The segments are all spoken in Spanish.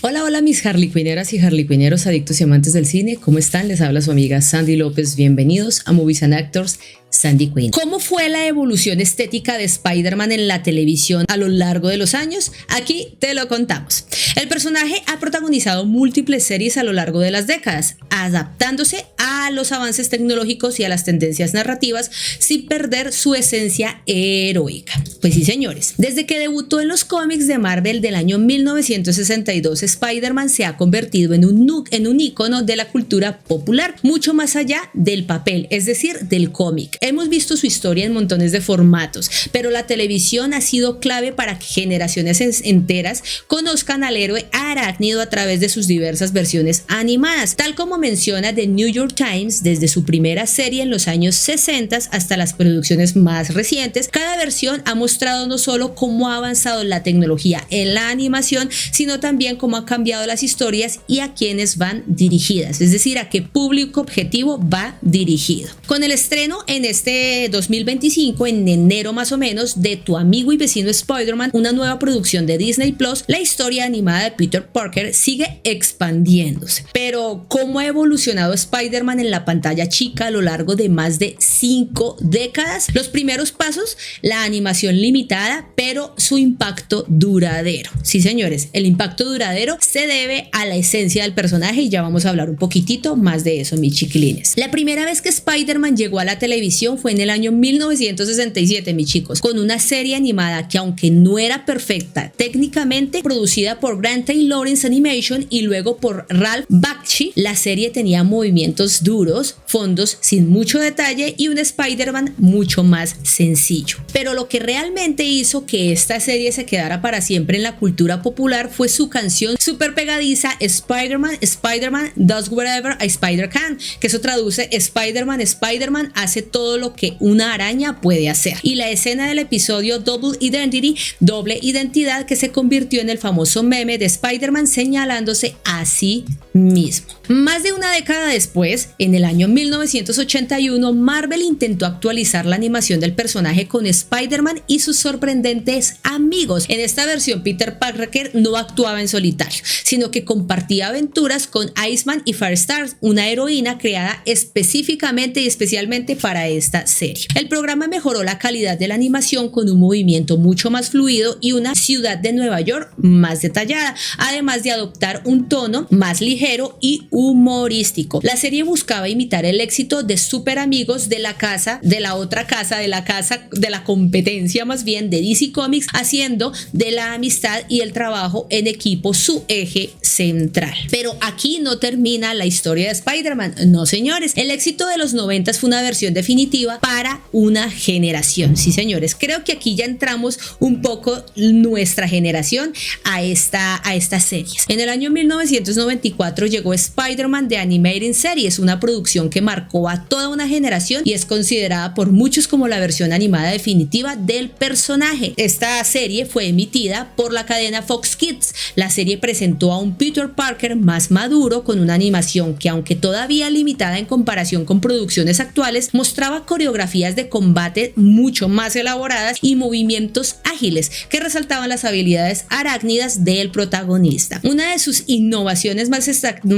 Hola, hola mis harlequineras y harlequineros adictos y amantes del cine, ¿cómo están? Les habla su amiga Sandy López, bienvenidos a Movies and Actors, Sandy Queen. ¿Cómo fue la evolución estética de Spider-Man en la televisión a lo largo de los años? Aquí te lo contamos. El personaje ha protagonizado múltiples series a lo largo de las décadas, adaptándose a los avances tecnológicos y a las tendencias narrativas sin perder su esencia heroica. Pues sí, señores, desde que debutó en los cómics de Marvel del año 1962, Spider-Man se ha convertido en un ícono de la cultura popular, mucho más allá del papel, es decir, del cómic. Hemos visto su historia en montones de formatos, pero la televisión ha sido clave para que generaciones enteras conozcan al héroe arácnido a través de sus diversas versiones animadas, tal como menciona The New York Times. Desde su primera serie en los años 60 hasta las producciones más recientes, cada versión ha mostrado no solo cómo ha avanzado la tecnología en la animación, sino también cómo ha cambiado las historias y a quiénes van dirigidas, es decir, a qué público objetivo va dirigido. Con el estreno en este 2025, en enero más o menos, de Tu amigo y vecino Spider-Man, una nueva producción de Disney Plus, la historia animada de Peter Parker sigue expandiéndose. Pero ¿cómo ha evolucionado Spider-Man en la pantalla chica a lo largo de más de 5 décadas? Los primeros pasos, la animación limitada, pero su impacto duradero. Sí, señores, el impacto duradero se debe a la esencia del personaje y ya vamos a hablar un poquitito más de eso, mis chiquilines. La primera vez que Spider-Man llegó a la televisión fue en el año 1967, mis chicos, con una serie animada que, aunque no era perfecta técnicamente, producida por Grant Taylor Lawrence Animation y luego por Ralph Bakshi, la serie tenía movimientos duros, fondos sin mucho detalle y un Spider-Man mucho más sencillo. Pero lo que realmente hizo que esta serie se quedara para siempre en la cultura popular fue su canción súper pegadiza Spider-Man does whatever a Spider can, que eso traduce Spider-Man hace todo lo que una araña puede hacer. Y la escena del episodio Double Identity, doble identidad, que se convirtió en el famoso meme de Spider-Man señalándose a sí mismo. Más de una década después, en el año 1981, Marvel intentó actualizar la animación del personaje con Spider-Man y sus sorprendentes amigos. En esta versión, Peter Parker no actuaba en solitario, sino que compartía aventuras con Iceman y Firestar, una heroína creada específicamente y especialmente para esta serie. El programa mejoró la calidad de la animación con un movimiento mucho más fluido y una ciudad de Nueva York más detallada, además de adoptar un tono más ligero y humorístico. La serie buscaba imitar el éxito de Super Amigos de la competencia más bien de DC Comics, haciendo de la amistad y el trabajo en equipo su eje central. Pero aquí no termina la historia de Spider-Man, no señores. El éxito de los 90 fue una versión definitiva para una generación. Sí, señores, creo que aquí ya entramos un poco nuestra generación a estas series. En el año 1994 llegó Spider-Man The Animated Series, una producción que marcó a toda una generación y es considerada por muchos como la versión animada definitiva del personaje. Esta serie fue emitida por la cadena Fox Kids. La serie presentó a un Peter Parker más maduro, con una animación que, aunque todavía limitada en comparación con producciones actuales, mostraba coreografías de combate mucho más elaboradas y movimientos ágiles que resaltaban las habilidades arácnidas del protagonista. Una de sus innovaciones más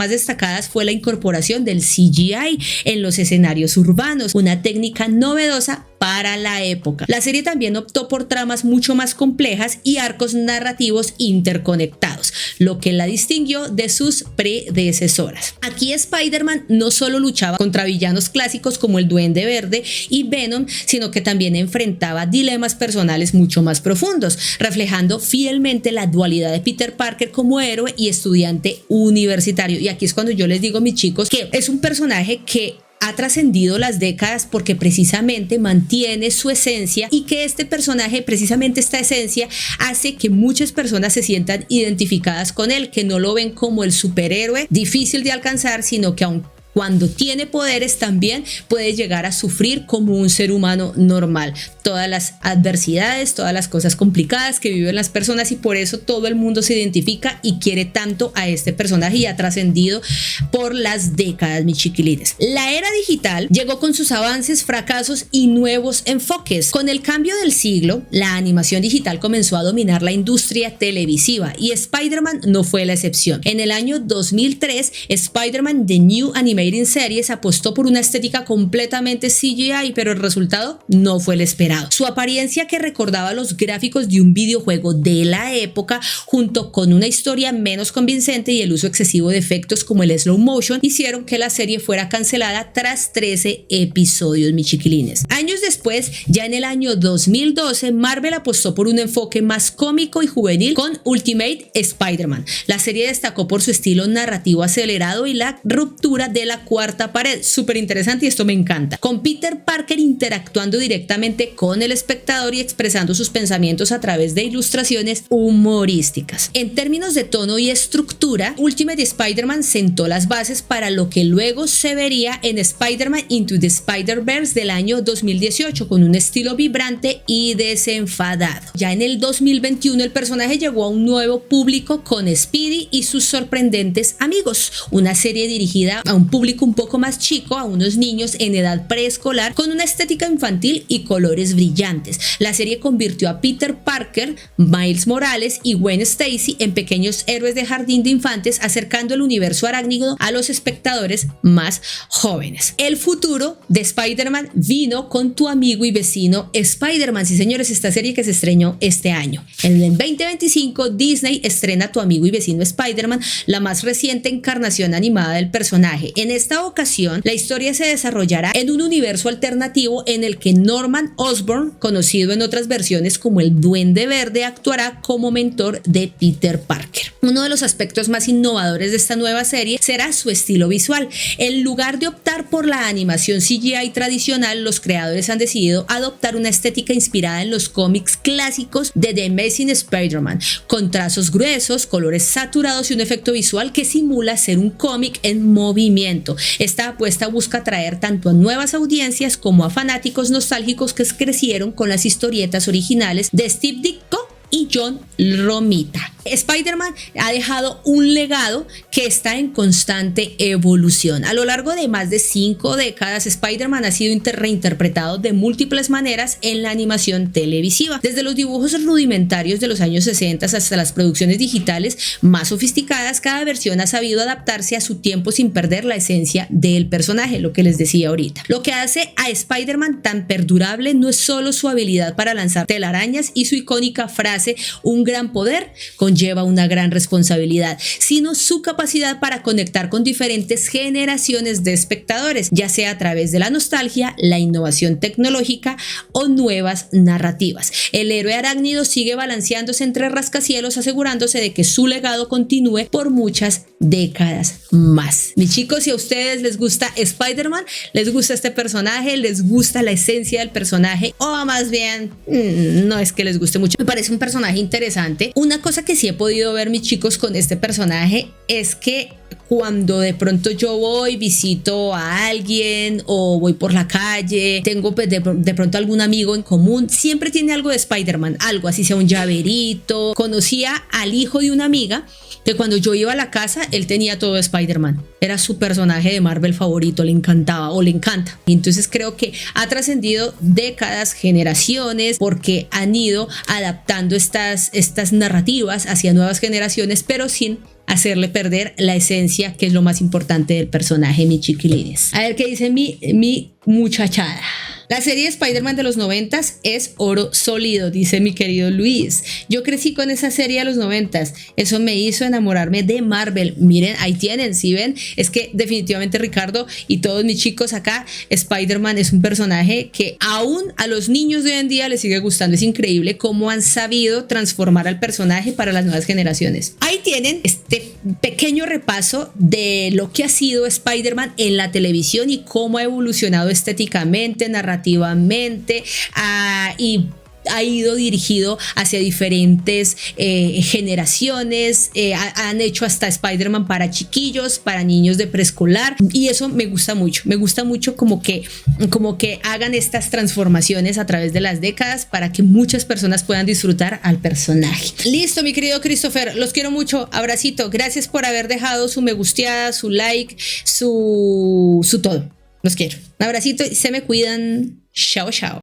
destacadas fue la incorporación del CGI en los escenarios urbanos, una técnica novedosa para la época. La serie también optó por tramas mucho más complejas y arcos narrativos interconectados, lo que la distinguió de sus predecesoras. Aquí Spider-Man no solo luchaba contra villanos clásicos como el Duende Verde y Venom, sino que también enfrentaba dilemas personales mucho más profundos, reflejando fielmente la dualidad de Peter Parker como héroe y estudiante universitario. Y aquí es cuando yo les digo, mis chicos, que es un personaje que ha trascendido las décadas porque precisamente mantiene su esencia, y que este personaje, precisamente esta esencia, hace que muchas personas se sientan identificadas con él, que no lo ven como el superhéroe difícil de alcanzar, sino que aún cuando tiene poderes también puede llegar a sufrir como un ser humano normal. Todas las adversidades, todas las cosas complicadas que viven las personas, y por eso todo el mundo se identifica y quiere tanto a este personaje, y ha trascendido por las décadas, mis chiquilines. La era digital llegó con sus avances, fracasos y nuevos enfoques. Con el cambio del siglo, la animación digital comenzó a dominar la industria televisiva, y Spider-Man no fue la excepción. En el año 2003, Spider-Man The New Animated Series apostó por una estética completamente CGI, pero el resultado no fue el esperado. Su apariencia, que recordaba los gráficos de un videojuego de la época, junto con una historia menos convincente y el uso excesivo de efectos como el slow motion, hicieron que la serie fuera cancelada tras 13 episodios, mis chiquilines. Años después, ya en el año 2012, Marvel apostó por un enfoque más cómico y juvenil con Ultimate Spider-Man. La serie destacó por su estilo narrativo acelerado y la ruptura de la cuarta pared. Súper interesante, y esto me encanta. Con Peter Parker interactuando directamente con el espectador y expresando sus pensamientos a través de ilustraciones humorísticas. En términos de tono y estructura, Ultimate Spider-Man sentó las bases para lo que luego se vería en Spider-Man Into the Spider-Verse del año 2018, con un estilo vibrante y desenfadado. Ya en el 2021, el personaje llegó a un nuevo público con Speedy y sus sorprendentes amigos, una serie dirigida a un público un poco más chico, a unos niños en edad preescolar, con una estética infantil y colores brillantes. La serie convirtió a Peter Parker, Miles Morales y Gwen Stacy en pequeños héroes de jardín de infantes, acercando el universo arácnido a los espectadores más jóvenes. El futuro de Spider-Man vino con Tu amigo y vecino Spider-Man. Sí, señores, esta serie que se estrenó este año. En el 2025, Disney estrena Tu amigo y vecino Spider-Man, la más reciente encarnación animada del personaje. En esta ocasión, la historia se desarrollará en un universo alternativo en el que Norman Osborn, conocido en otras versiones como el Duende Verde, actuará como mentor de Peter Parker. Uno de los aspectos más innovadores de esta nueva serie será su estilo visual. En lugar de optar por la animación CGI tradicional, los creadores han decidido adoptar una estética inspirada en los cómics clásicos de The Amazing Spider-Man, con trazos gruesos, colores saturados y un efecto visual que simula ser un cómic en movimiento. Esta apuesta busca atraer tanto a nuevas audiencias como a fanáticos nostálgicos que crecieron con las historietas originales de Steve Ditko y John Romita. Spider-Man ha dejado un legado que está en constante evolución. A lo largo de más de 5 décadas, Spider-Man ha sido reinterpretado de múltiples maneras en la animación televisiva, desde los dibujos rudimentarios de los años 60 hasta las producciones digitales más sofisticadas. Cada versión ha sabido adaptarse a su tiempo sin perder la esencia del personaje, lo que les decía ahorita. Lo que hace a Spider-Man tan perdurable no es solo su habilidad para lanzar telarañas y su icónica frase "un gran poder conlleva una gran responsabilidad", sino su capacidad para conectar con diferentes generaciones de espectadores, ya sea a través de la nostalgia, la innovación tecnológica o nuevas narrativas. El héroe arácnido sigue balanceándose entre rascacielos, asegurándose de que su legado continúe por muchas décadas más. Mis chicos, si a ustedes les gusta Spider-Man, les gusta este personaje, les gusta la esencia del personaje, o más bien no es que les guste mucho, me parece un personaje interesante. Una cosa que sí he podido ver, mis chicos, con este personaje es que cuando de pronto yo voy, visito a alguien o voy por la calle, tengo de pronto algún amigo en común, siempre tiene algo de Spider-Man, algo así, sea un llaverito. Conocía al hijo de una amiga que cuando yo iba a la casa, él tenía todo de Spider-Man. Era su personaje de Marvel favorito, le encantaba o le encanta. Y entonces creo que ha trascendido décadas, generaciones, porque han ido adaptando estas narrativas hacia nuevas generaciones, pero sin hacerle perder la esencia, que es lo más importante del personaje, mis chiquilines. A ver qué dice mi muchachada. La serie de Spider-Man de los 90s es oro sólido, dice mi querido Luis. Yo crecí con esa serie de los 90s. Eso me hizo enamorarme de Marvel. Miren, ahí tienen, ¿sí ven? Es que definitivamente, Ricardo y todos mis chicos acá, Spider-Man es un personaje que aún a los niños de hoy en día les sigue gustando. Es increíble cómo han sabido transformar al personaje para las nuevas generaciones. Ahí tienen este pequeño repaso de lo que ha sido Spider-Man en la televisión y cómo ha evolucionado estéticamente, narrativamente y ha ido dirigido hacia diferentes generaciones, han hecho hasta Spider-Man para chiquillos, para niños de preescolar, y eso me gusta mucho como que hagan estas transformaciones a través de las décadas para que muchas personas puedan disfrutar al personaje. Listo, mi querido Christopher, los quiero mucho, abracito, gracias por haber dejado su me gusteada, su like, su todo, los quiero, un abracito y se me cuidan, chao chao.